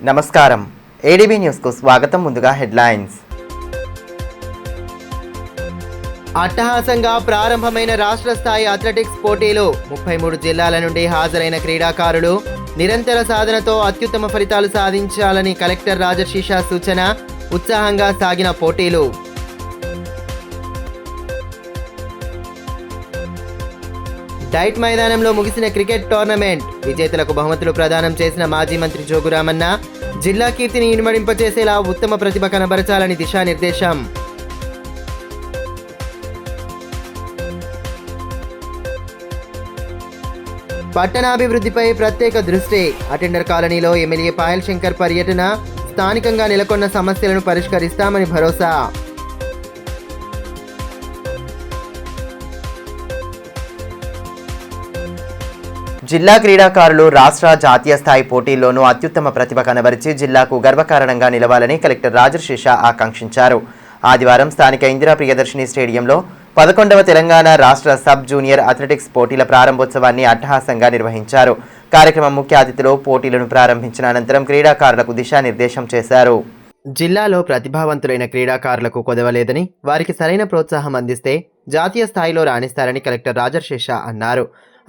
నమస్కారం ADB news కు స్వాగతం. ముందుగా హెడ్లైన్స్. అట్టహాసంగా ప్రారంభమైన రాష్ట్ర స్థాయి అథ్లెటిక్స్ పోటీలు 33 జిల్లాల నుండి హాజరైన క్రీడాకారులు నిరంతర సాధనతో అత్యుత్తమ ఫలితాలు సాధించాలని కలెక్టర్ రాజశేష సూచన. ఉత్సాహంగా సాగిన పోటీలు. డైట్ మైదానంలో ముగిసిన క్రికెట్ టోర్నమెంట్. విజేతలకు బహుమతులు ప్రదానం చేసిన మాజీ మంత్రి జోగురామన్న. జిల్లా కీర్తిని ఇనుమడింపచేసేలా ఉత్తమ ప్రతిభ కనబరచాలని దిశానిర్దేశం. పట్టణాభివృద్ధిపై ప్రత్యేక దృష్టి. అటెండర్ కాలనీలో ఎమ్మెల్యే పాయల్ శంకర్ పర్యటన. స్థానికంగా నెలకొన్న సమస్యలను పరిష్కరిస్తామని భరోసా. జిల్లా క్రీడాకారులు రాష్ట్ర జాతీయ స్థాయి పోటీల్లోనూ అత్యుత్తమ ప్రతిభ కనబరిచి జిల్లాకు గర్వకారణంగా నిలవాలని కలెక్టర్ రాజశేష ఆకాంక్షించారు. ఆదివారం స్థానిక ఇందిరా ప్రియదర్శిని స్టేడియంలో 11వ తెలంగాణ రాష్ట్ర సబ్ జూనియర్ అథ్లెటిక్స్ పోటీల ప్రారంభోత్సవాన్ని అట్టహాసంగా నిర్వహించారు. కార్యక్రమం ముఖ్య అతిథిలో పోటీలను ప్రారంభించిన అనంతరం క్రీడాకారులకు దిశానిర్దేశం చేశారు. జిల్లాలో ప్రతిభావంతులైన క్రీడాకారులకు కొదవలేదని, వారికి సరైన ప్రోత్సాహం అందిస్తే జాతీయ స్థాయిలో రాణిస్తారని కలెక్టర్ రాజశేష అన్నారు.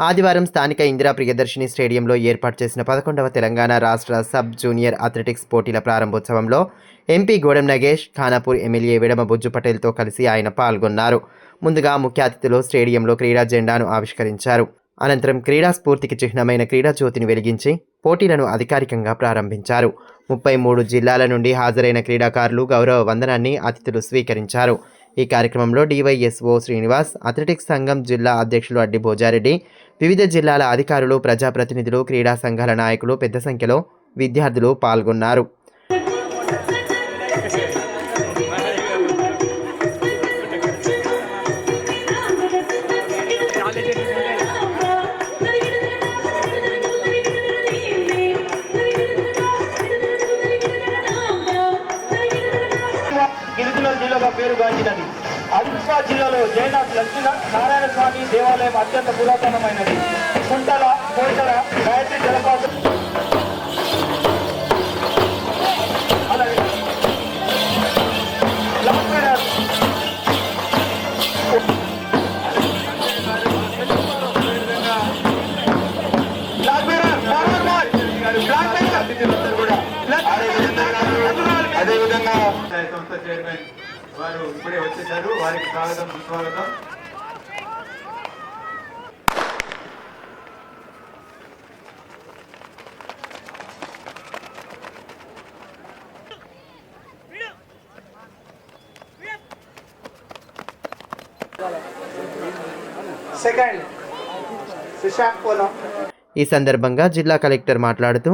ఆదివారం స్థానిక ఇందిరా ప్రియదర్శిని స్టేడియంలో ఏర్పాటు చేసిన 11వ తెలంగాణ రాష్ట్ర సబ్ జూనియర్ అథ్లెటిక్స్ పోటీల ప్రారంభోత్సవంలో ఎంపీ గోడెం నగేష్, ఖానాపూర్ ఎమ్మెల్యే విడమ బుజ్జు పటేల్తో కలిసి ఆయన పాల్గొన్నారు. ముందుగా ముఖ్య అతిథిలో స్టేడియంలో క్రీడా జెండాను ఆవిష్కరించారు. అనంతరం క్రీడా స్ఫూర్తికి చిహ్నమైన క్రీడా జ్యోతిని వెలిగించి పోటీలను అధికారికంగా ప్రారంభించారు. 33 జిల్లాల నుండి హాజరైన క్రీడాకారులు గౌరవ వందనాన్ని అతిథులు స్వీకరించారు. ఈ కార్యక్రమంలో డివైఎస్ఓ శ్రీనివాస్, అథ్లెటిక్స్ సంఘం జిల్లా అధ్యక్షులు అడ్డి భోజారెడ్డి, వివిధ జిల్లాల అధికారులు, ప్రజాప్రతినిధులు, క్రీడా సంఘాల నాయకులు పెద్ద సంఖ్యలో విద్యార్థులు పాల్గొన్నారు. పేరుగాంచినది. ఆదిలాబాద్ జిల్లాలో జైనాథ్ లక్ష్మీనారాయణ స్వామి దేవాలయం అత్యంత పురాతనమైనది. కుంటల, కోయిటల, గాయత్రి జలపాతం, అదేవిధంగా సంస్థ చైర్మన్ వారు ఇప్పుడే వచ్చేసారు. వారికి స్వాగతం, సుస్వాగతం. సెకండ్ శశాంక్ పోలం. ఈ సందర్భంగా జిల్లా కలెక్టర్ మాట్లాడుతూ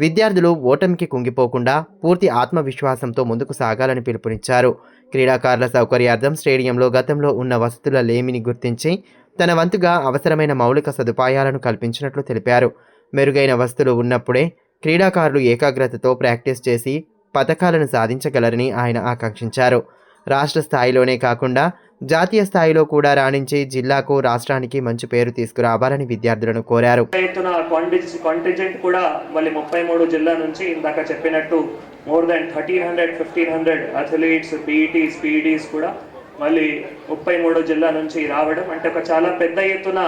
విద్యార్థులు ఓటమికి కుంగిపోకుండా పూర్తి ఆత్మవిశ్వాసంతో ముందుకు సాగాలని పిలుపునిచ్చారు. క్రీడాకారుల సౌకర్యార్థం స్టేడియంలో గతంలో ఉన్న వసతుల లేమిని గుర్తించి తన వంతుగా అవసరమైన మౌలిక సదుపాయాలను కల్పించినట్లు తెలిపారు. మెరుగైన వసతులు ఉన్నప్పుడే క్రీడాకారులు ఏకాగ్రతతో ప్రాక్టీస్ చేసి పతకాలను సాధించగలరని ఆయన ఆకాంక్షించారు. రాష్ట్ర స్థాయిలోనే కాకుండా జాతీయ స్థాయిలో కూడా రాణించి జిల్లాకు, రాష్ట్రానికి మంచి పేరు తీసుకురావాలని విద్యార్థులను కోరారు. కాంటింజెంట్ కూడా మళ్ళీ 33 జిల్లా నుంచి ఇందాక చెప్పినట్టు మోర్ దాన్ 1300-1500 అథ్లీట్స్, పీఈటీస్, పీఈడీస్ కూడా మళ్ళీ 33 జిల్లా నుంచి రావడం అంటే ఒక చాలా పెద్ద ఎత్తున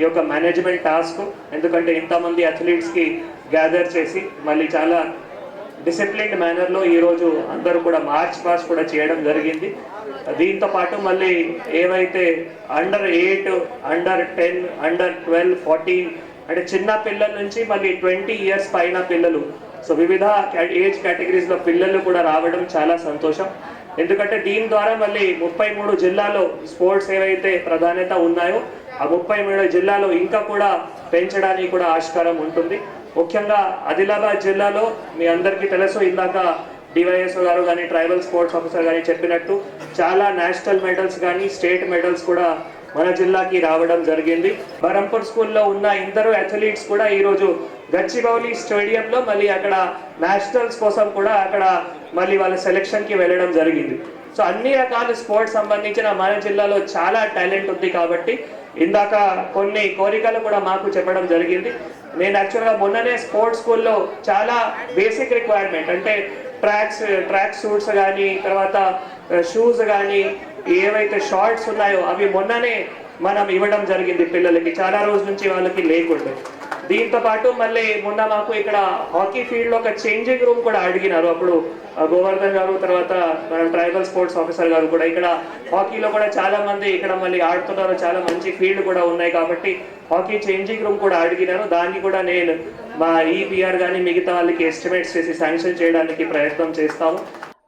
ఈ యొక్క మేనేజ్మెంట్ టాస్క్. ఎందుకంటే ఇంతమంది అథ్లీట్స్కి గ్యాదర్ చేసి మళ్ళీ చాలా డిసిప్లిన్డ్ మేనర్లో ఈరోజు అందరూ కూడా మార్చ్ పాస్ట్ కూడా చేయడం జరిగింది. దీంతో పాటు మళ్ళీ ఏవైతే అండర్ 8, అండర్ 10, అండర్ 12, 14 అంటే చిన్న పిల్లల నుంచి మళ్ళీ 20 ఇయర్స్ పైన పిల్లలు, సో వివిధ ఏజ్ కేటగిరీస్లో పిల్లలు కూడా రావడం చాలా సంతోషం. ఎందుకంటే దీని ద్వారా మళ్ళీ 33 జిల్లాలో స్పోర్ట్స్ ఏవైతే ప్రాధాన్యత ఉన్నాయో ఆ 33 జిల్లాలో ఇంకా కూడా పెంచడానికి కూడా ఆస్కారం ఉంటుంది. ముఖ్యంగా ఆదిలాబాద్ జిల్లాలో మీ అందరికీ తెలుసు, ఇందాక డివైఎస్ఓ గారు కానీ ట్రైబల్ స్పోర్ట్స్ ఆఫీసర్ కానీ చెప్పినట్టు చాలా నేషనల్ మెడల్స్ కానీ స్టేట్ మెడల్స్ కూడా మన జిల్లాకి రావడం జరిగింది. బరంపూర్ స్కూల్లో ఉన్న ఇద్దరు అథ్లీట్స్ కూడా ఈరోజు గచ్చిబౌలి స్టేడియంలో మళ్ళీ అక్కడ నేషనల్స్ కోసం కూడా అక్కడ మళ్ళీ వాళ్ళ సెలెక్షన్కి వెళ్ళడం జరిగింది. సో అన్ని రకాల స్పోర్ట్స్ సంబంధించిన మన జిల్లాలో చాలా టాలెంట్ ఉంది కాబట్టి ఇందాక కొన్ని కోరికలు కూడా మాకు చెప్పడం జరిగింది. నేను యాక్చువల్గా మొన్ననే స్పోర్ట్స్ స్కూల్లో చాలా బేసిక్ రిక్వైర్మెంట్ అంటే ట్రాక్ సూట్స్ కానీ తర్వాత షూస్ కానీ ఏవైతే షార్ట్స్ ఉన్నాయో అవి మొన్ననే మనం ఇవ్వడం జరిగింది పిల్లలకి, చాలా రోజుల నుంచి వాళ్ళకి లేకుండే. దీంతో పాటు మళ్ళీ మొన్న మాకు ఇక్కడ హాకీ ఫీల్డ్లో ఒక చేంజింగ్ రూమ్ కూడా అడిగినారు. అప్పుడు గోవర్ధన్ గారు తర్వాత మన ట్రైబల్ స్పోర్ట్స్ ఆఫీసర్ గారు కూడా ఇక్కడ హాకీలో కూడా చాలా మంది ఇక్కడ మళ్ళీ ఆడుతున్నారు, చాలా మంచి ఫీల్డ్ కూడా ఉన్నాయి కాబట్టి హాకీ చేంజింగ్ రూమ్ కూడా అడిగినారు. దాన్ని కూడా నేను మా ఈపీఆర్ కానీ మిగతా వాళ్ళకి ఎస్టిమేట్స్ చేసి శాంక్షన్ చేయడానికి ప్రయత్నం చేస్తాము.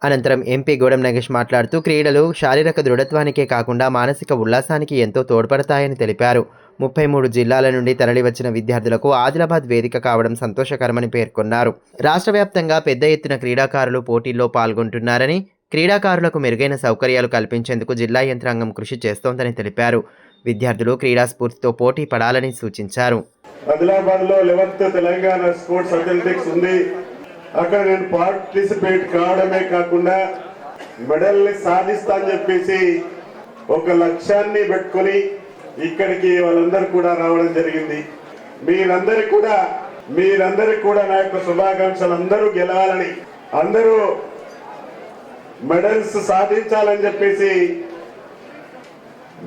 అనంతరం ఎంపీ గోడం నగేష్ మాట్లాడుతూ క్రీడలు శారీరక దృఢత్వానికే కాకుండా మానసిక ఉల్లాసానికి ఎంతో తోడ్పడతాయని తెలిపారు. 33 జిల్లాల నుండి తరలివచ్చిన విద్యార్థులకు ఆదిలాబాద్ వేదిక కావడం సంతోషకరమని పేర్కొన్నారు. రాష్ట్ర వ్యాప్తంగా పెద్ద ఎత్తున క్రీడాకారులు పోటీల్లో పాల్గొంటున్నారని, క్రీడాకారులకు మెరుగైన సౌకర్యాలు కల్పించేందుకు జిల్లా యంత్రాంగం కృషి చేస్తోందని తెలిపారు. విద్యార్థులు క్రీడా స్ఫూర్తితో పోటీ పడాలని సూచించారు. ఆదిలాబాద్లో 11th తెలంగాణ స్పోర్ట్స్ అథ్లెటిక్స్ ఉంది. అక్కడ నేను పార్టిసిపేట్ కావడమే కాకుండా మెడల్ని సాధిస్తా అని చెప్పేసి ఒక లక్ష్యాన్ని పెట్టుకొని ఇక్కడికి వాళ్ళందరూ కూడా రావడం జరిగింది. మీరందరికీ కూడా నా యొక్క శుభాకాంక్షలు. అందరూ గెలవాలని, అందరూ మెడల్స్ సాధించాలని చెప్పేసి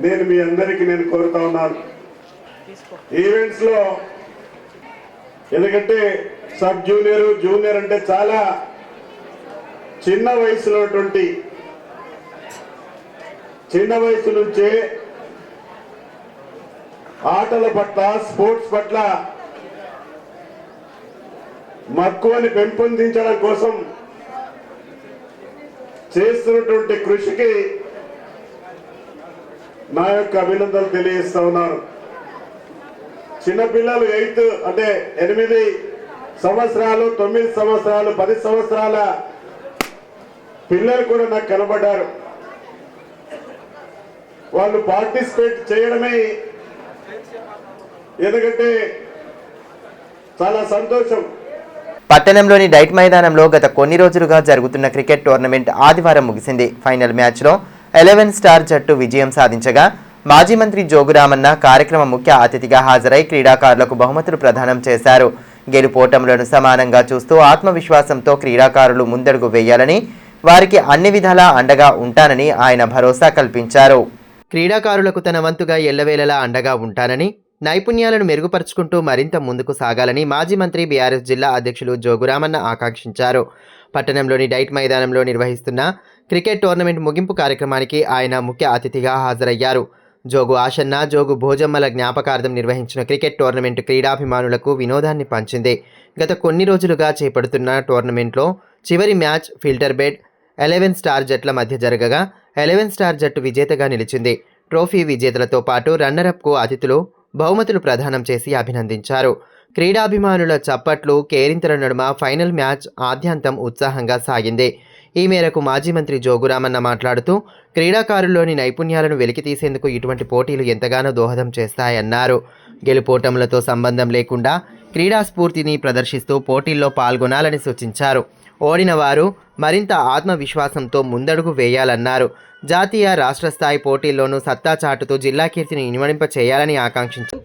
నేను మీ అందరికీ నేను కోరుతా ఉన్నాను. ఈవెంట్స్ లో ఎందుకంటే సబ్ జూనియర్, జూనియర్ అంటే చాలా చిన్న వయసు నుంచే ఆటల పట్ల, స్పోర్ట్స్ పట్ల మక్కువని పెంపొందించడం కోసం చేస్తున్నటువంటి కృషికి నా యొక్క అభినందనలు తెలియజేస్తా ఉన్నాను. చిన్నపిల్లలు 8 అంటే 8 సంవత్సరాలు, 9 సంవత్సరాలు, 10 సంవత్సరాల పిల్లలు కూడా నాకు కనబడ్డారు. వాళ్ళు పార్టిసిపేట్ చేయడమే ఎందుకంటే చాలా సంతోషం. పట్టణంలోని డైట్ మైదానంలో గత కొన్ని రోజులుగా జరుగుతున్న క్రికెట్ టోర్నమెంట్ ఆదివారం ముగిసింది. ఫైనల్ మ్యాచ్లో 11 స్టార్ జట్టు విజయం సాధించగా మాజీ మంత్రి జోగురామన్న కార్యక్రమ ముఖ్య అతిథిగా హాజరై క్రీడాకారులకు బహుమతులు ప్రదానం చేశారు. గెలుపోటములను సమానంగా చూస్తూ ఆత్మవిశ్వాసంతో క్రీడాకారులు ముందడుగు వేయాలని, వారికి అన్ని విధాలా అండగా ఉంటానని ఆయన భరోసా కల్పించారు. క్రీడాకారులకు తన వంతుగా ఎల్లవేళలా అండగా ఉంటానని, నైపుణ్యాలను మెరుగుపరుచుకుంటూ మరింత ముందుకు సాగాలని మాజీ మంత్రి బీఆర్ఎస్ జిల్లా అధ్యక్షులు జోగురామన్న ఆకాంక్షించారు. పట్టణంలోని డైట్ మైదానంలో నిర్వహిస్తున్న క్రికెట్ టోర్నమెంట్ ముగింపు కార్యక్రమానికి ఆయన ముఖ్య అతిథిగా హాజరయ్యారు. జోగు ఆశన్న, జోగు భోజమ్మల జ్ఞాపకార్థం నిర్వహించిన క్రికెట్ టోర్నమెంట్ క్రీడాభిమానులకు వినోదాన్ని పంచింది. గత కొన్ని రోజులుగా చేపడుతున్న టోర్నమెంట్లో చివరి మ్యాచ్ ఫిల్టర్ బెడ్ 11 స్టార్ జట్ల మధ్య జరగగా 11 స్టార్ జట్టు విజేతగా నిలిచింది. ట్రోఫీ విజేతలతో పాటు రన్నరప్కు అతిథులు బహుమతులు ప్రదానం చేసి అభినందించారు. క్రీడాభిమానుల చప్పట్లు, కేరింతల నడుమ ఫైనల్ మ్యాచ్ ఆద్యంతం ఉత్సాహంగా సాగింది. ఈ మేరకు మాజీ మంత్రి జోగురామన్న మాట్లాడుతూ క్రీడాకారుల్లోని నైపుణ్యాలను వెలికితీసేందుకు ఇటువంటి పోటీలు ఎంతగానో దోహదం చేస్తాయన్నారు. గెలుపోటములతో సంబంధం లేకుండా క్రీడా స్ఫూర్తిని ప్రదర్శిస్తూ పోటీల్లో పాల్గొనాలని సూచించారు. ఓడిన వారు మరింత ఆత్మవిశ్వాసంతో ముందడుగు వేయాలన్నారు. జాతీయ, రాష్ట్ర స్థాయి పోటీల్లోనూ సత్తా చాటుతూ జిల్లా కీర్తిని ఇనుమడింప చేయాలని ఆకాంక్షించారు.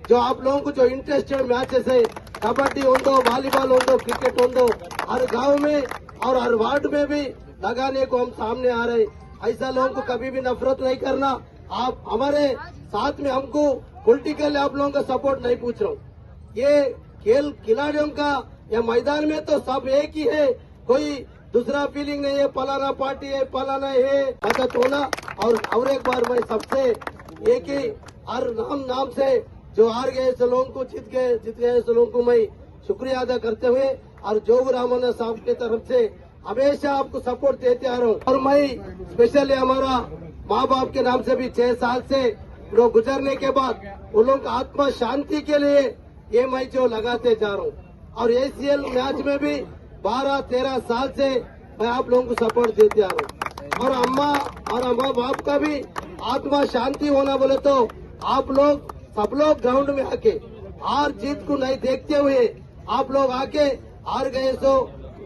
जो आप लोगों को जो इंटरेस्टेड मैचेस है, कबड्डी हो दो, वॉलीबॉल हो दो, क्रिकेट हो दो, हर गांव में और हर वार्ड में भी लगाने को हम सामने आ रहे. ऐसा लोगों को कभी भी नफरत नहीं करना. आप हमारे साथ में, हमको पॉलिटिकल आप लोगों का सपोर्ट नहीं पूछ रहा हूँ. ये खेल खिलाड़ियों का या मैदान में तो सब एक ही है, कोई दूसरा फीलिंग नहीं है, फलाना पार्टी है, फलाना है, मदद होना. और एक बार मैं सबसे एक ही हर नाम से जो हार गए ऐसे लोगों को, जीत गए ऐसे लोगों को मैं शुक्रिया अदा करते हुए और जोगरामन साहब की तरफ से हमेशा आपको सपोर्ट देते आ रहा हूँ. और मैं स्पेशली हमारा माँ बाप के नाम से भी 6 साल से लोग गुजरने के बाद उन लोगों का आत्मा शांति के लिए ये मैं जो लगाते जा रहा हूँ. और ACL मैच में भी 12-13 साल से मैं आप लोगों को सपोर्ट देते आ रहा हूँ. और अम्मा बाप का भी आत्मा शांति होना बोले तो आप लोग सब लोग ग्राउंड में आके हार जीत को नहीं देखते हुए आप लोग आके हार गए सो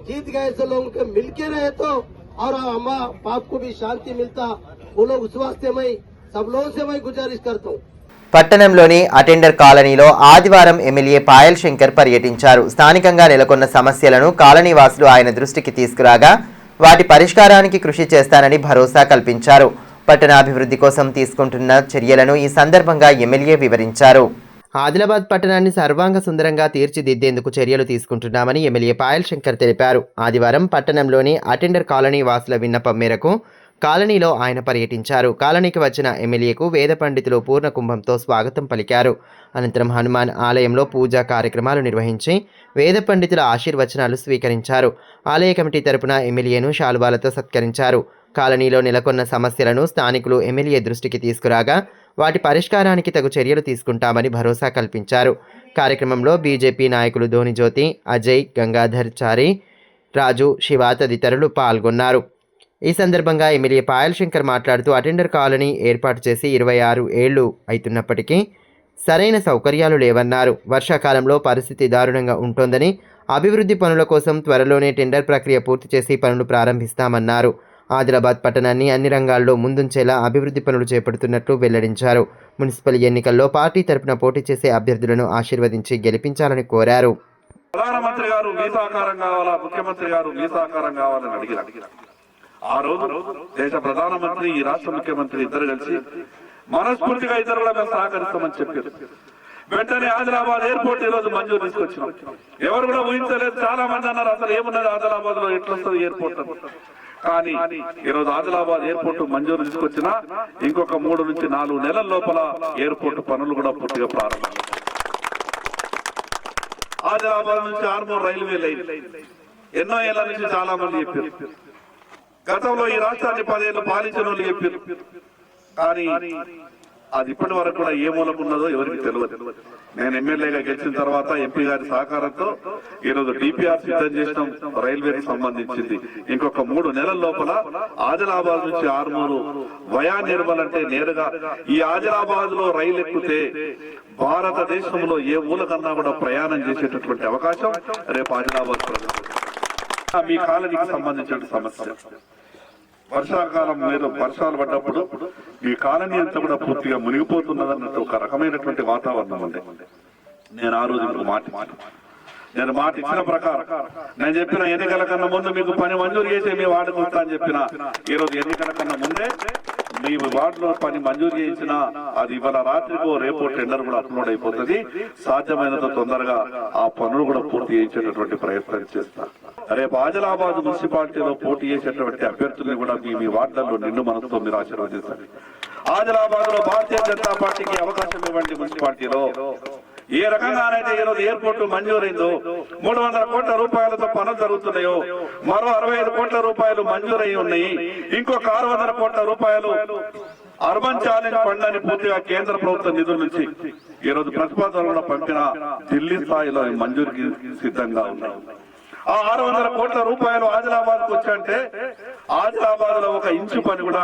जीत गए सो लोगों के मिलके रहे तो और अम्मा बाप को भी शांति मिलता. वो लोग उस वास्ते मैं सब लोगों से मैं गुजारिश करता हूँ। పట్టణంలోని అటెండర్ కాలనీలో ఆదివారం ఎమ్మెల్యే పాయల్ శంకర్ పర్యటించారు. స్థానికంగా నెలకొన్న సమస్యలను కాలనీ వాసులు ఆయన దృష్టికి తీసుకురాగా వాటి పరిష్కారానికి కృషి చేస్తానని భరోసా కల్పించారు. పట్టణాభివృద్ధి కోసం తీసుకుంటున్న చర్యలను ఈ సందర్భంగా ఎమ్మెల్యే వివరించారు. ఆదిలాబాద్ పట్టణాన్ని సర్వాంగ సుందరంగా తీర్చిదిద్దేందుకు చర్యలు తీసుకుంటున్నామని ఎమ్మెల్యే పాయల్ శంకర్ తెలిపారు. ఆదివారం పట్టణంలోని అటెండర్ కాలనీ వాసుల విన్నపం మేరకు కాలనీలో ఆయన పర్యటించారు. కాలనీకి వచ్చిన ఎమ్మెల్యేకు వేద పండితులు పూర్ణ కుంభంతో స్వాగతం పలికారు. అనంతరం హనుమాన్ ఆలయంలో పూజా కార్యక్రమాలు నిర్వహించి వేద పండితుల ఆశీర్వచనాలు స్వీకరించారు. ఆలయ కమిటీ తరపున ఎమ్మెల్యేను శాలువాలతో సత్కరించారు. కాలనీలో నెలకొన్న సమస్యలను స్థానికులు ఎమ్మెల్యే దృష్టికి తీసుకురాగా వాటి పరిష్కారానికి తగు చర్యలు తీసుకుంటామని భరోసా కల్పించారు. కార్యక్రమంలో బీజేపీ నాయకులు ధోనిజ్యోతి, అజయ్, గంగాధర్ చారి, రాజు, శివ తదితరులు పాల్గొన్నారు. ఈ సందర్భంగా ఎమ్మెల్యే పాయల్ శంకర్ మాట్లాడుతూ అటెండర్ కాలనీ ఏర్పాటు చేసి 26 ఏళ్లు అవుతున్నప్పటికీ సరైన సౌకర్యాలు లేవన్నారు. వర్షాకాలంలో పరిస్థితి దారుణంగా ఉంటోందని, అభివృద్ధి పనుల కోసం త్వరలోనే టెండర్ ప్రక్రియ పూర్తి చేసి పనులు ప్రారంభిస్తామన్నారు. ఆదిలాబాద్ పట్టణాన్ని అన్ని రంగాల్లో ముందుంచేలా అభివృద్ధి పనులు చేపడుతున్నట్లు వెల్లడించారు. మున్సిపల్ ఎన్నికల్లో పార్టీ తరపున పోటీ చేసే అభ్యర్థులను ఆశీర్వదించి గెలిపించాలని కోరారు. ప్రధానమంత్రి గారు మీ సహకారం కావాలా, ముఖ్యమంత్రి గారు మీ సహకారం కావాలని అడిగారు. ఆ రోజు దేశ ప్రధానమంత్రి, ఈ రాష్ట్ర ముఖ్యమంత్రి ఇద్దరు కలిసి మనస్ఫూర్తిగా ఇద్దరు కూడా మేము సహకరిస్తామని చెప్పారు. వెంటనే ఆదిలాబాద్ ఎయిర్పోర్ట్ ఈ రోజు మంజూరు తీసుకొచ్చినాం. ఎవరు కూడా ఊహించలేదు. చాలా మంది అన్నారు అసలు ఏమున్నది ఆదిలాబాద్ లో, ఎట్లొస్తుంది ఎయిర్పోర్ట్ అని. కానీ ఈరోజు ఆదిలాబాద్ ఎయిర్పోర్ట్ మంజూరు తీసుకొచ్చినా ఇంకొక 3 నుంచి 4 నెలల లోపల ఎయిర్పోర్ట్ పనులు కూడా పూర్తిగా ప్రారంభం. ఆదిలాబాద్ నుంచి ఆర్మూర్ రైల్వే లైన్ ఎన్నో ఏళ్ల నుంచి చాలా మంది చెప్పారు. గతంలో ఈ రాష్ట్రాన్ని 10 ఏళ్ళు పాలించిన వాళ్ళు చెప్పారు. కానీ అది ఇప్పటి వరకు కూడా ఏ మూలకున్నదో ఎవరికి తెలియదు. నేను ఎమ్మెల్యేగా గెలిచిన తర్వాత ఎంపీ గారి సహకారంతో ఈరోజు డిపిఆర్ సిద్ధం చేసినాం. రైల్వేకి సంబంధించింది ఇంకొక 3 నెలల లోపల ఆదిలాబాద్ నుంచి ఆర్మూరు వయా నిర్మల్ అంటే నేరుగా ఈ ఆదిలాబాద్ లో రైలు ఎక్కితే భారతదేశంలో ఏ మూలకన్నా కూడా ప్రయాణం చేసేటటువంటి అవకాశం రేపు ఆదిలాబాద్ ప్రజలు. మీ కాలనీకి సంబంధించిన సమస్య వర్షాకాలం మీద వర్షాలు పడ్డప్పుడు ఈ కాలనీ అంతా కూడా పూర్తిగా మునిగిపోతున్నదన్నట్టు ఒక రకమైనటువంటి వాతావరణం ఉంది. నేను ఆ రోజు మీకు మాట ఇచ్చిన ప్రకారం నేను చెప్పిన ఎన్నికల కన్నా ముందు మీకు పని మంజూరు చేసి మీ వార్డుకు వస్తా అని చెప్పిన. ఈ రోజు ఎన్నికల కన్నా ముందే మీ వార్డులో పని మంజూరు చేయించిన అది ఇవాళ రాత్రికో రేపో టెండర్ కూడా అప్లోడ్ అయిపోతుంది. సాధ్యమైనంత తొందరగా ఆ పనులు కూడా పూర్తి చేయించేటటువంటి ప్రయత్నం చేస్తారు. రేపు ఆదిలాబాద్ మున్సిపాలిటీలో పోటీ చేసేటువంటి అభ్యర్థుల్ని కూడా మీ వార్డులలో నిండు మనసుతో మీరు ఆశీర్వదించండి. ఆదిలాబాద్ లో భారతీయ జనతా పార్టీకి అవకాశం ఇవ్వండి. మున్సిపాలిటీలో ఏ రకంగానైతే ఈరోజు ఎయిర్పోర్ట్ మంజూరైందో 300 కోట్ల రూపాయలతో పనులు జరుగుతున్నాయో, మరో 65 కోట్ల రూపాయలు మంజూరై ఉన్నాయి. ఇంకొక 600 కోట్ల రూపాయలు అర్బన్ ఛాలెంజ్ ఫండ్ అని పూర్తిగా కేంద్ర ప్రభుత్వ నిధుల నుంచి ఈ రోజు ప్రతిపాదనలు పంపిన ఢిల్లీ స్థాయిలో మంజూరుకి సిద్ధంగా ఉన్నాయి. ఆ 600 కోట్ల రూపాయలు ఆదిలాబాద్ కు వచ్చంటే ఆదిలాబాద్ లో 1 ఇంచు పని కూడా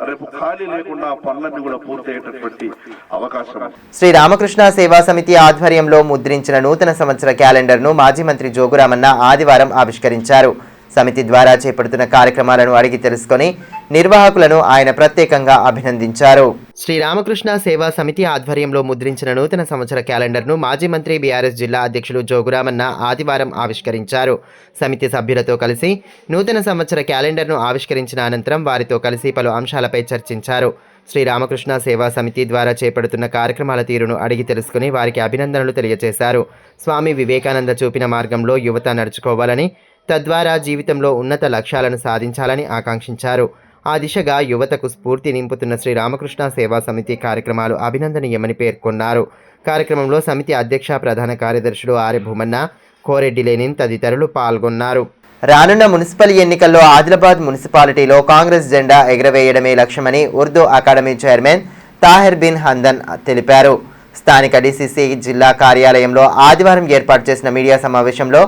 రేపు ఖాళీ లేకుండా పనులన్నీ కూడా పూర్తి అయ్యేటటువంటి అవకాశం. శ్రీ రామకృష్ణ సేవా సమితి ఆధ్వర్యంలో ముద్రించిన నూతన సంవత్సర క్యాలెండర్ను మాజీ మంత్రి జోగురామన్న ఆదివారం ఆవిష్కరించారు. సమితి ద్వారా చేపడుతున్న కార్యక్రమాలను అడిగి తెలుసుకొని నిర్వాహకులను ఆయన ప్రత్యేకంగా అభినందించారు. శ్రీ రామకృష్ణ సేవా సమితి ఆధ్వర్యంలో ముద్రించిన నూతన సంవత్సర క్యాలెండర్ను మాజీ మంత్రి బీఆర్ఎస్ జిల్లా అధ్యక్షులు జోగురామన్న ఆదివారం ఆవిష్కరించారు. సమితి సభ్యులతో కలిసి నూతన సంవత్సర క్యాలెండర్ను ఆవిష్కరించిన అనంతరం వారితో కలిసి పలు అంశాలపై చర్చించారు. శ్రీ రామకృష్ణ సేవా సమితి ద్వారా చేపడుతున్న కార్యక్రమాల తీరును అడిగి తెలుసుకుని వారికి అభినందనలు తెలియజేశారు. స్వామి వివేకానంద చూపిన మార్గంలో యువత నడుచుకోవాలని, తద్వారా జీవితంలో ఉన్నత లక్ష్యాలను సాధించాలని ఆకాంక్షించారు. ఆ దిశగా యువతకు స్ఫూర్తి నింపుతున్న శ్రీ రామకృష్ణ సేవా సమితి కార్యక్రమాలు అభినందనీయమని పేర్కొన్నారు. కార్యక్రమంలో సమితి అధ్యక్ష ప్రధాన కార్యదర్శులు ఆర్య భూమన్న, కోరెడ్డి లెనిన్ తదితరులు పాల్గొన్నారు. రానున్న మున్సిపల్ ఎన్నికల్లో ఆదిలాబాద్ మున్సిపాలిటీలో కాంగ్రెస్ జెండా ఎగురవేయడమే లక్ష్యమని ఉర్దూ అకాడమీ చైర్మన్ తాహిర్ బిన్ హందన్ తెలిపారు. స్థానిక డీసీసీ జిల్లా కార్యాలయంలో ఆదివారం ఏర్పాటు చేసిన మీడియా సమావేశంలో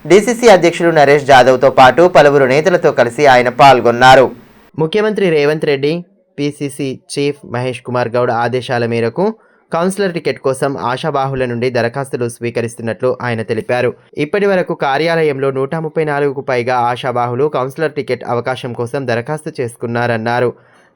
డీసీసీ అధ్యక్షులు నరేష్ జాదవ్తో పాటు పలువురు నేతలతో కలిసి ఆయన పాల్గొన్నారు. ముఖ్యమంత్రి రేవంత్ రెడ్డి, పీసీసీ చీఫ్ మహేష్ కుమార్ గౌడ్ ఆదేశాల మేరకు కౌన్సిలర్ టికెట్ కోసం ఆశావాహుల నుండి దరఖాస్తులు స్వీకరిస్తున్నట్లు ఆయన తెలిపారు. ఇప్పటి వరకు కార్యాలయంలో 134కు పైగా ఆశావాహులు కౌన్సిలర్ టికెట్ అవకాశం కోసం దరఖాస్తు చేసుకున్నారన్నారు.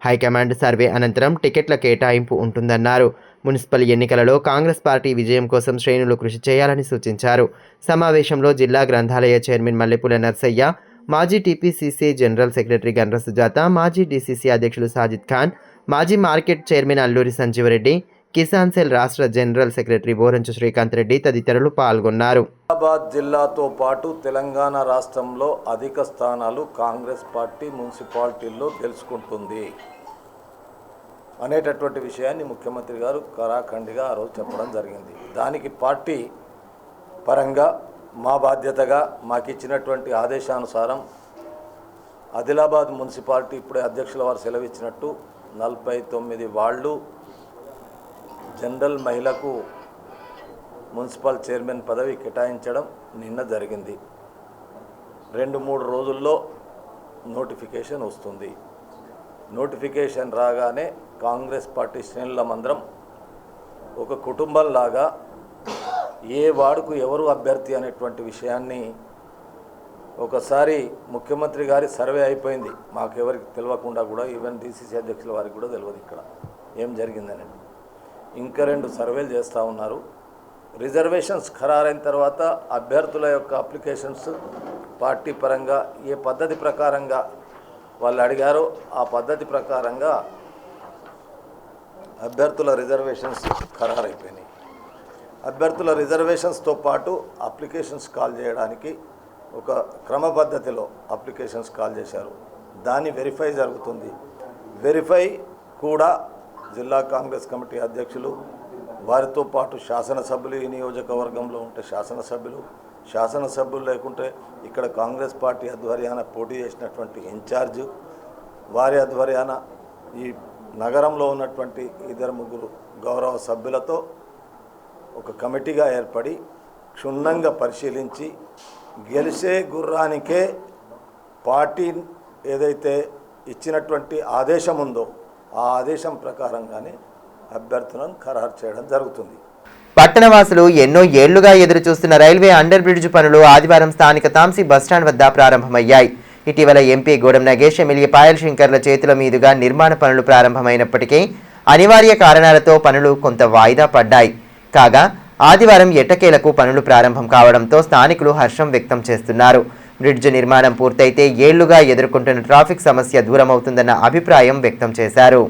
హైకమాండ్ సర్వే అనంతరం టికెట్ల కేటాయింపు ఉంటుందన్నారు. మున్సిపల్ ఎన్నికలలో కాంగ్రెస్ పార్టీ విజయం కోసం శ్రేణులు కృషి చేయాలని సూచించారు. సమావేశంలో జిల్లా గ్రంథాలయ చైర్మన్ మల్లెపూల నర్సయ్య, మాజీ TPCC general secretary Gandra Sujatha, మాజీ డీసీసీ అధ్యక్షులు సాజిద్ ఖాన్, మాజీ market chairman Alluri Sanjeevareddy, Kisan cell రాష్ట్ర జనరల్ సెక్రటరీ బోరంచు శ్రీకాంత్ రెడ్డి తదితరులు పాల్గొన్నారు. హైదరాబాద్ జిల్లాతో పాటు తెలంగాణ రాష్ట్రంలో అధిక స్థానాలు కాంగ్రెస్ పార్టీ మున్సిపాలిటీల్లో గెలుచుకుంటుంది అనేటటువంటి విషయాన్ని ముఖ్యమంత్రి గారు కరాఖండిగా ఆ రోజు చెప్పడం జరిగింది. దానికి పార్టీ పరంగా మా బాధ్యతగా మాకు ఇచ్చినటువంటి ఆదేశానుసారం ఆదిలాబాద్ మున్సిపాలిటీ ఇప్పుడే అధ్యక్షుల వారు సెలవిచ్చినట్టు 49 వార్డులు జనరల్ మహిళకు మున్సిపల్ చైర్మన్ పదవి కేటాయించడం నిన్న జరిగింది. 2-3 రోజుల్లో నోటిఫికేషన్ వస్తుంది. నోటిఫికేషన్ రాగానే కాంగ్రెస్ పార్టీ శ్రేణులమందరం ఒక కుటుంబంలాగా ఏ వార్డుకు ఎవరు అభ్యర్థి అనేటువంటి విషయాన్ని ఒకసారి ముఖ్యమంత్రి గారి సర్వే అయిపోయింది. మాకెవరికి తెలియకుండా కూడా, ఈవెన్ డీసీసీ అధ్యక్షుల వారికి కూడా తెలియదు ఇక్కడ ఏం జరిగిందని. ఇంకా 2 సర్వేలు చేస్తూ ఉన్నారు. రిజర్వేషన్స్ ఖరారైన తర్వాత అభ్యర్థుల యొక్క అప్లికేషన్స్ పార్టీ పరంగా ఏ పద్ధతి ప్రకారంగా వాళ్ళు అడిగారో ఆ పద్ధతి ప్రకారంగా అభ్యర్థుల రిజర్వేషన్స్ ఖరారైపోయినాయి. అభ్యర్థుల రిజర్వేషన్స్తో పాటు అప్లికేషన్స్ కాల్ చేయడానికి ఒక క్రమ పద్ధతిలో అప్లికేషన్స్ కాల్ చేశారు. దాన్ని వెరిఫై జరుగుతుంది. వెరిఫై కూడా జిల్లా కాంగ్రెస్ కమిటీ అధ్యక్షులు, వారితో పాటు శాసనసభ్యులు, ఈ నియోజకవర్గంలో ఉంటే శాసనసభ్యులు లేకుంటే ఇక్కడ కాంగ్రెస్ పార్టీ ఆధ్వర్యాన పోటీ చేసినటువంటి ఇన్ఛార్జు, వారి ఆధ్వర్యాన ఈ నగరంలో ఉన్నటువంటి 2-3 గౌరవ సభ్యులతో ఒక కమిటీగా ఏర్పడి క్షుణ్ణంగా పరిశీలించి గెలిచే గుర్రానికే పార్టీ ఏదైతే ఇచ్చినటువంటి ఆదేశం ఉందో ఆ ఆదేశం ప్రకారంగానే అభ్యర్థులను ఖరారు చేయడం జరుగుతుంది. పట్టణవాసులు ఎన్నో ఏళ్లుగా ఎదురు చూస్తున్న రైల్వే అండర్ బ్రిడ్జ్ పనులు ఆదివారం స్థానిక తాంసీ బస్టాండ్ వద్ద ప్రారంభమయ్యాయి. ఇటీవల ఎంపీ గూడెం నగేష్, ఎమ్మెల్యే పాయల్ శంకర్ల చేతుల మీదుగా నిర్మాణ పనులు ప్రారంభమైనప్పటికీ అనివార్య కారణాలతో పనులు కొంత వాయిదా పడ్డాయి. కాగా ఆదివారం ఎట్టకేలకు పనులు ప్రారంభం కావడంతో స్థానికులు హర్షం వ్యక్తం చేస్తున్నారు. బ్రిడ్జ్ నిర్మాణం పూర్తయితే ఏళ్లుగా ఎదుర్కొంటున్న ట్రాఫిక్ సమస్య దూరమవుతుందన్న అభిప్రాయం వ్యక్తం చేశారు.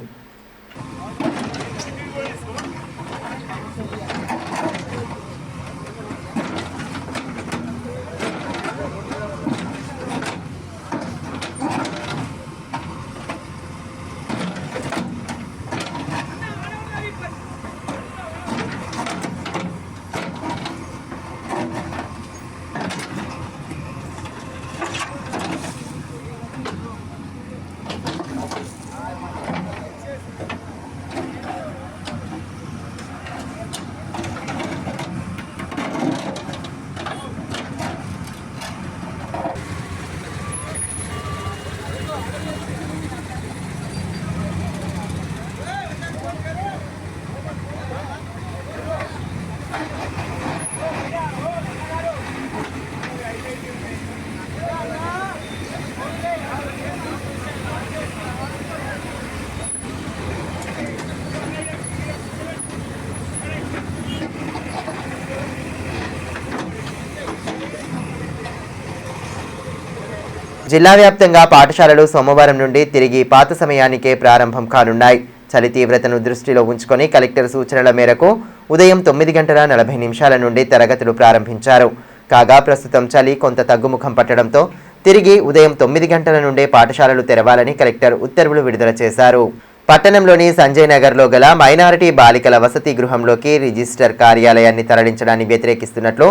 జిల్లా వ్యాప్తంగా పాఠశాలలు సోమవారం నుండి తిరిగి పాత సమయానికే ప్రారంభం కానున్నాయి. చలి తీవ్రతను దృష్టిలో ఉంచుకొని కలెక్టర్ సూచనల మేరకు ఉదయం 9:40 నుండి తరగతులు ప్రారంభించారు. కాగా ప్రస్తుతం చలి కొంత తగ్గుముఖం పట్టడంతో తిరిగి ఉదయం 9 గంటల నుండే పాఠశాలలు తెరవాలని కలెక్టర్ ఉత్తర్వులు విడుదల చేశారు. పట్టణంలోని సంజయ్ నగర్లో గల మైనారిటీ బాలికల వసతి గృహంలోకి రిజిస్టర్ కార్యాలయాన్ని తరలించడాన్ని వ్యతిరేకిస్తున్నట్లు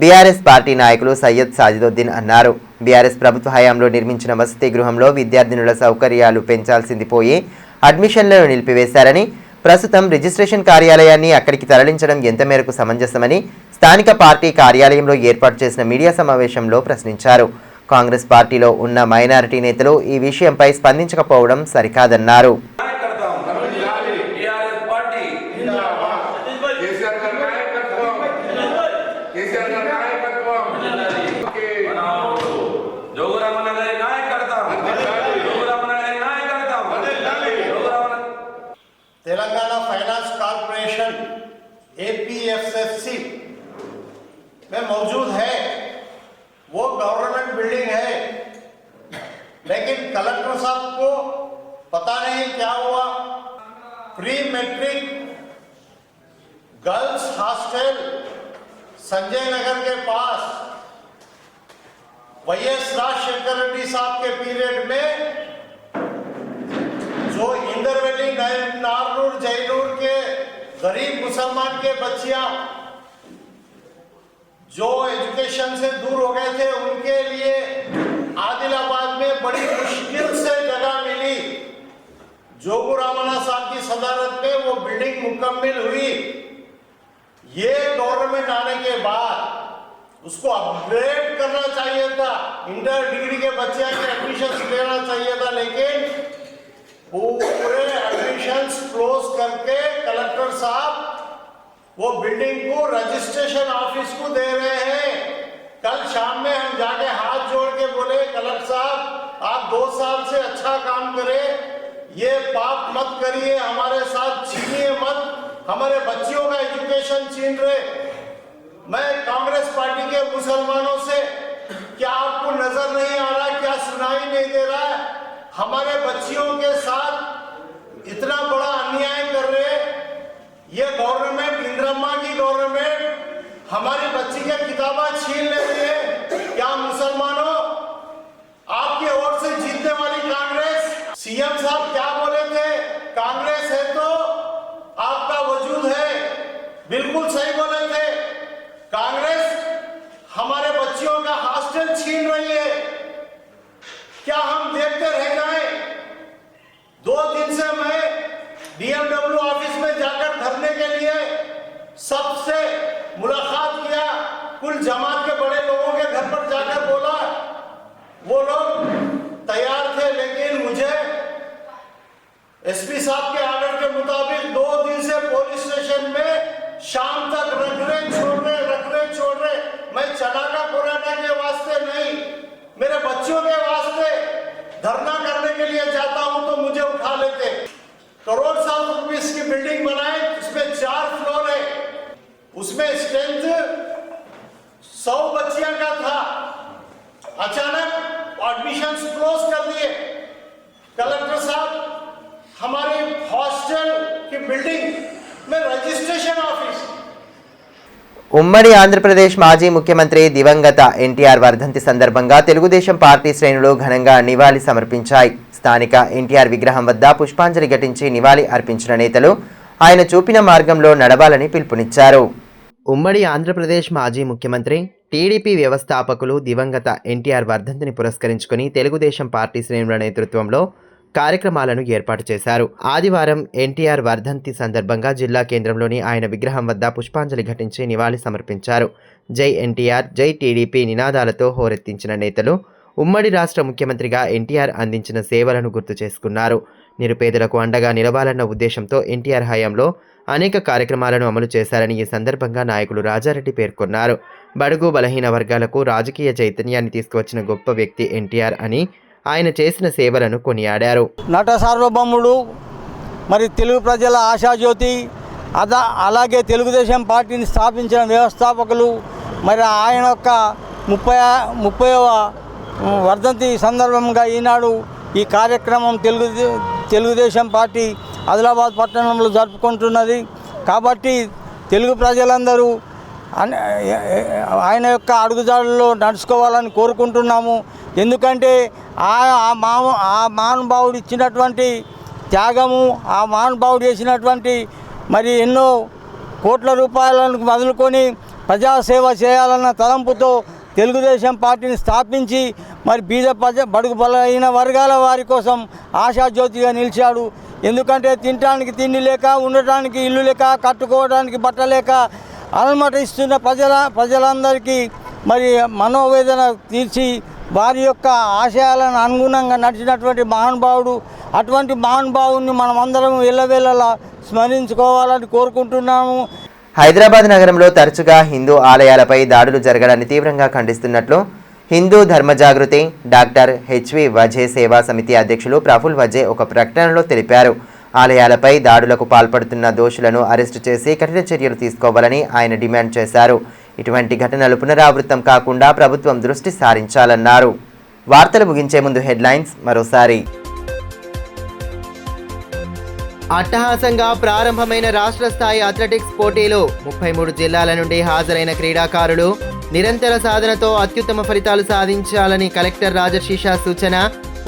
బీఆర్ఎస్ పార్టీ నాయకులు సయ్యద్ సాజిదుద్దీన్ అన్నారు. బీఆర్ఎస్ ప్రభుత్వ హయాంలో నిర్మించిన వసతి గృహంలో విద్యార్థినుల సౌకర్యాలు పెంచాల్సింది పోయి అడ్మిషన్లను నిలిపివేశారని, ప్రస్తుతం రిజిస్ట్రేషన్ కార్యాలయాన్ని అక్కడికి తరలించడం ఎంత మేరకు సమంజసమని స్థానిక పార్టీ కార్యాలయంలో ఏర్పాటు చేసిన మీడియా సమావేశంలో ప్రశ్నించారు. కాంగ్రెస్ పార్టీలో ఉన్న మైనారిటీ నేతలు ఈ విషయంపై స్పందించకపోవడం సరికాదన్నారు. APFSC में मौजूद है, वो गवर्नमेंट बिल्डिंग है, लेकिन कलेक्टर साहब को पता नहीं क्या हुआ, pre matric girls hostel Sanjay Nagar के पास YS राजशेखर रेड्डी साहब के पीरियड में जो इंदरवेली नारनूर जयनूर के गरीब मुसलमान के बच्चियां जो एजुकेशन से दूर हो गए थे, उनके लिए आदिलाबाद में बड़ी मुश्किल से जगह मिली। जोगू रामन्ना साहब की सदारत में वो बिल्डिंग मुकम्मल हुई। ये गवर्नमेंट आने के बाद उसको अपग्रेड करना चाहिए था, इंटर डिग्री के बच्चे के एडमिशन लेना चाहिए था, लेकिन पूरे एडमिशन क्लोज करके कलेक्टर साहब वो बिल्डिंग को रजिस्ट्रेशन ऑफिस को दे रहे हैं। कल शाम में हम जाके हाथ जोड़ के बोले, कलेक्टर साहब आप 2 साल से अच्छा काम करें, ये पाप मत करिए, हमारे साथ छीनिए मत, हमारे बच्चियों का एजुकेशन छीन रहे। मैं कांग्रेस पार्टी के मुसलमानों से, क्या आपको नजर नहीं आ रहा, क्या सुनाई नहीं दे रहा है, हमारे बच्चियों के साथ इतना बड़ा अन्याय कर रहे। ये गवर्नमेंट, इंदिरा की गवर्नमेंट हमारी बच्ची के किताबें छीन लेती है। क्या मुसलमानों, आपके वोट से जीतने वाली कांग्रेस, सीएम साहब क्या बोले थे, कांग्रेस है तो आपका वजूद है, बिल्कुल सही बोले थे। कांग्रेस हमारे बच्चियों का हॉस्टल छीन रही है, क्या हम देखते रह जाएं? 2 दिन से मैं DMW ऑफिस में जाकर धरने के लिए सबसे मुलाकात किया, कुल जमात के बड़े लोगों के घर पर जाकर बोला, वो लोग तैयार थे, लेकिन मुझे SP साहब के आर्डर के मुताबिक 2 दिन से पुलिस स्टेशन में शाम तक रख रहे छोड़ रहे। मैं चनाका कोराना के वास्ते नहीं, मेरे बच्चों के वास्ते धरना करने के लिए जाता हूं तो मुझे उठा लेते। करोड़ साल रुपीस की बिल्डिंग बनाए, उसमें 4 फ्लोर है, उसमें स्ट्रेंथ 100 बच्चियां का था, अचानक एडमिशन क्लोज कर दिए। कलेक्टर साहब हमारे हॉस्टल की बिल्डिंग में रजिस्ट्रेशन ऑफिस। ఉమ్మడి ఆంధ్రప్రదేశ్ మాజీ ముఖ్యమంత్రి దివంగత ఎన్టీఆర్ వర్ధంతి సందర్భంగా తెలుగుదేశం పార్టీ శ్రేణులు ఘనంగా నివాళి సమర్పించాయి. స్థానిక ఎన్టీఆర్ విగ్రహం వద్ద పుష్పాంజలి ఘటించి నివాళి అర్పించిన నేతలు ఆయన చూపిన మార్గంలో నడవాలని పిలుపునిచ్చారు. ఉమ్మడి ఆంధ్రప్రదేశ్ మాజీ ముఖ్యమంత్రి టీడీపీ వ్యవస్థాపకులు దివంగత ఎన్టీఆర్ వర్ధంతిని పురస్కరించుకుని తెలుగుదేశం పార్టీ శ్రేణుల నేతృత్వంలో కార్యక్రమాలను ఏర్పాటు చేశారు. ఆదివారం ఎన్టీఆర్ వర్ధంతి సందర్భంగా జిల్లా కేంద్రంలోని ఆయన విగ్రహం వద్ద పుష్పాంజలి ఘటించి నివాళి సమర్పించారు. జై ఎన్టీఆర్, జై టీడీపీ నినాదాలతో హోరెత్తించిన నేతలు ఉమ్మడి రాష్ట్ర ముఖ్యమంత్రిగా ఎన్టీఆర్ అందించిన సేవలను గుర్తు చేసుకున్నారు. నిరుపేదలకు అండగా నిలవాలన్న ఉద్దేశంతో ఎన్టీఆర్ హయాంలో అనేక కార్యక్రమాలను అమలు చేశారని ఈ సందర్భంగా నాయకులు రాజారెడ్డి పేర్కొన్నారు. బడుగు బలహీన వర్గాలకు రాజకీయ చైతన్యాన్ని తీసుకువచ్చిన గొప్ప వ్యక్తి ఎన్టీఆర్ అని ఆయన చేసిన సేవలను కొనియాడారు. నట సార్వభౌముడు, మరి తెలుగు ప్రజల ఆశాజ్యోతి, అలాగే తెలుగుదేశం పార్టీని స్థాపించిన వ్యవస్థాపకులు, మరి ఆయన యొక్క 30వ వర్ధంతి సందర్భంగా ఈనాడు ఈ కార్యక్రమం తెలుగుదేశం పార్టీ ఆదిలాబాద్ పట్టణంలో జరుపుకుంటున్నది. కాబట్టి తెలుగు ప్రజలందరూ ఆయన యొక్క అడుగుజాడల్లో నడుచుకోవాలని కోరుకుంటున్నాము. ఎందుకంటే ఆ మహానుభావుడు ఇచ్చినటువంటి త్యాగము, ఆ మహానుభావుడు చేసినటువంటి మరి ఎన్నో కోట్ల రూపాయలను మొదలుకొని ప్రజాసేవ చేయాలన్న తలంపుతో తెలుగుదేశం పార్టీని స్థాపించి మరి బడుగు బలైన వర్గాల వారి కోసం ఆశాజ్యోతిగా నిలిచాడు. ఎందుకంటే తినడానికి తిండి లేక, ఉండటానికి ఇల్లు లేక, కట్టుకోవడానికి బట్ట లేక అలమటిస్తున్న ప్రజలందరికీ మరి మనోవేదన తీర్చి వారి యొక్క ఆశయాలను అనుగుణంగా నడిచినటువంటి మహానుభావుడు. అటువంటి మహానుభావుని మనం అందరం ఎల్లవేళలా స్మరించుకోవాలని కోరుకుంటున్నాము. హైదరాబాద్ నగరంలో తరచుగా హిందూ ఆలయాలపై దాడులు జరగడాన్ని తీవ్రంగా ఖండిస్తున్నట్లు హిందూ ధర్మ జాగృతి డాక్టర్ HV వజే సేవా సమితి అధ్యక్షులు ప్రఫుల్ వజే ఒక ప్రకటనలో తెలిపారు. ఆలయాలపై దాడులకు పాల్పడుతున్న దోషులను అరెస్టు చేసి కఠిన చర్యలు తీసుకోవాలని ఆయన డిమాండ్ చేశారు. ఇటువంటి ఘటనలు పునరావృతం కాకుండా ప్రభుత్వం దృష్టి సారించాలన్నారు. వార్తలు ముగించే ముందు హెడ్లైన్స్ మరోసారి. అట్టహాసంగా ప్రారంభమైన రాష్ట్ర స్థాయి అథ్లెటిక్స్ పోటీలు 33 జిల్లాల నుండి హాజరైన క్రీడాకారులు నిరంతర సాధనతో అత్యుత్తమ ఫలితాలు సాధించాలని కలెక్టర్ రాజశేష సూచన.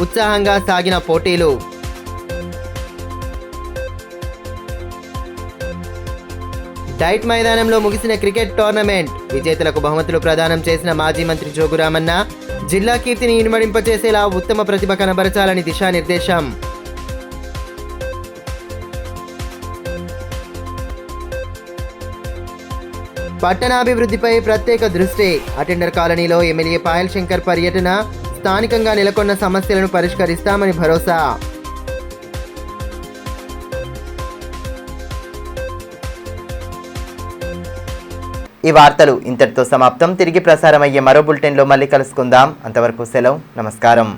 ఉత్సాహంగా సాగిన పోటీలు. డైట్ మైదానంలో ముగిసిన క్రికెట్ టోర్నమెంట్. విజేతలకు బహుమతులు ప్రదానం చేసిన మాజీ మంత్రి జోగురామన్న. జిల్లా కీర్తిని ఇనుమడింపచేసేలా ఉత్తమ ప్రతిభ కనబరచాలని దిశానిర్దేశం. పట్టణాభివృద్ధిపై ప్రత్యేక దృష్టి. అటెండర్ కాలనీలో ఎమ్మెల్యే పాయల్ శంకర్ పర్యటన. స్థానికంగా నెలకొన్న సమస్యలను పరిష్కరిస్తామని భరోసా. ఈ వార్తలు ఇంతటితో సమాప్తం. తిరిగి ప్రసారమయ్యే మరో బులెటిన్లో మళ్ళీ కలుసుకుందాం. అంతవరకు సెలవు. నమస్కారం.